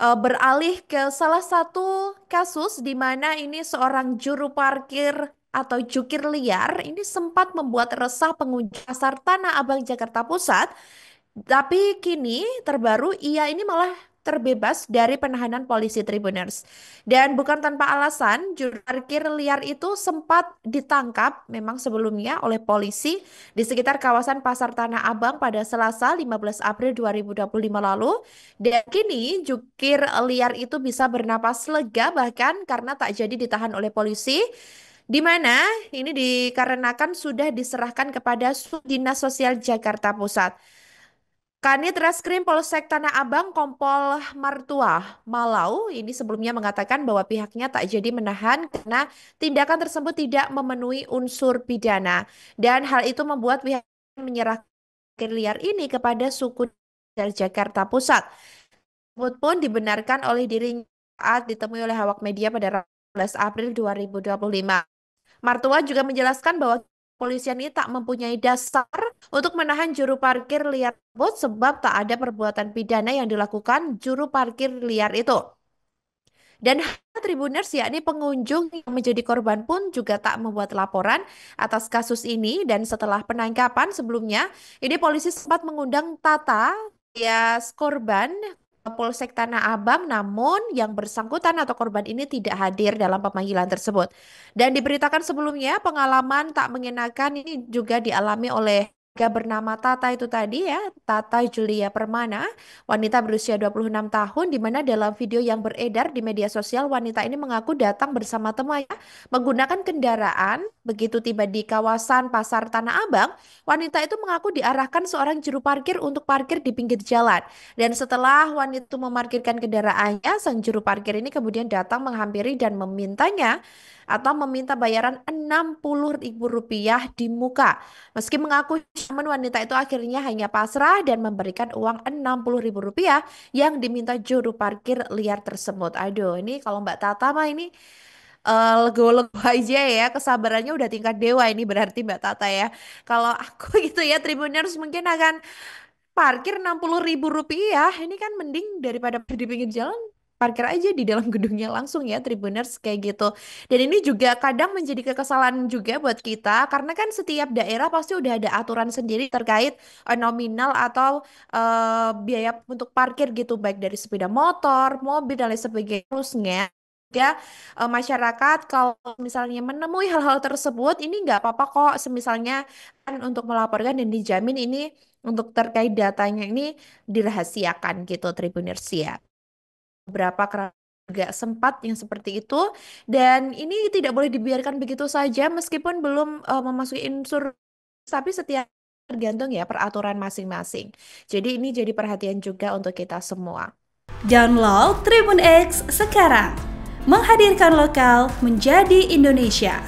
beralih ke salah satu kasus di mana ini seorang juru parkir atau jukir liar ini sempat membuat resah pengunjung pasar Tanah Abang Jakarta Pusat. Tapi kini terbaru ia ini malah terbebas dari penahanan polisi Tribuners. Dan bukan tanpa alasan, juru parkir liar itu sempat ditangkap memang sebelumnya oleh polisi di sekitar kawasan Pasar Tanah Abang pada Selasa 15 April 2025 lalu. Dan kini jukir liar itu bisa bernapas lega bahkan karena tak jadi ditahan oleh polisi. Di mana ini dikarenakan sudah diserahkan kepada Dinas Sosial Jakarta Pusat. Kanit Reskrim Polsek Tanah Abang Kompol Martua Malau ini sebelumnya mengatakan bahwa pihaknya tak jadi menahan karena tindakan tersebut tidak memenuhi unsur pidana dan hal itu membuat pihak menyerahkan liar ini kepada suku dari Jakarta Pusat. Tersebut pun dibenarkan oleh dirinya saat ditemui oleh awak media pada 15 April 2025. Martua juga menjelaskan bahwa kepolisian ini tak mempunyai dasar untuk menahan juru parkir liar tersebut sebab tak ada perbuatan pidana yang dilakukan juru parkir liar itu. Dan Tribuners yakni pengunjung yang menjadi korban pun juga tak membuat laporan atas kasus ini dan setelah penangkapan sebelumnya ini polisi sempat mengundang Tata alias korban ke Polsek Tanah Abang namun yang bersangkutan atau korban ini tidak hadir dalam pemanggilan tersebut. Dan diberitakan sebelumnya pengalaman tak mengenakan ini juga dialami oleh warga bernama Tata itu tadi ya, Tata Julia Permana, wanita berusia 26 tahun, di mana dalam video yang beredar di media sosial, wanita ini mengaku datang bersama temannya menggunakan kendaraan. Begitu tiba di kawasan Pasar Tanah Abang, wanita itu mengaku diarahkan seorang juru parkir untuk parkir di pinggir jalan. Dan setelah wanita itu memarkirkan kendaraannya, sang juru parkir ini kemudian datang menghampiri dan memintanya atau meminta bayaran Rp60.000 di muka. Meski mengaku namun wanita itu akhirnya hanya pasrah dan memberikan uang Rp60.000 yang diminta juru parkir liar tersebut. Aduh, ini kalau Mbak Tata mah ini lego-lego aja ya, kesabarannya udah tingkat dewa ini berarti Mbak Tata ya. Kalau aku gitu ya, Tribuners mungkin akan parkir Rp60.000. Ini kan mending daripada di pinggir jalan, parkir aja di dalam gedungnya langsung ya, Tribuners kayak gitu. Dan ini juga kadang menjadi kekesalan juga buat kita, karena kan setiap daerah pasti udah ada aturan sendiri terkait nominal atau biaya untuk parkir gitu, baik dari sepeda motor, mobil, dan lain sebagainya. Harusnya ya masyarakat kalau misalnya menemui hal-hal tersebut ini nggak apa-apa kok semisalnya kan untuk melaporkan dan dijamin ini untuk terkait datanya ini dirahasiakan gitu Tribuners ya. Beberapa juga sempat yang seperti itu dan ini tidak boleh dibiarkan begitu saja meskipun belum memasuki unsur tapi setiap tergantung ya peraturan masing-masing. Jadi ini jadi perhatian juga untuk kita semua. Download Tribun X sekarang. Menghadirkan lokal menjadi Indonesia.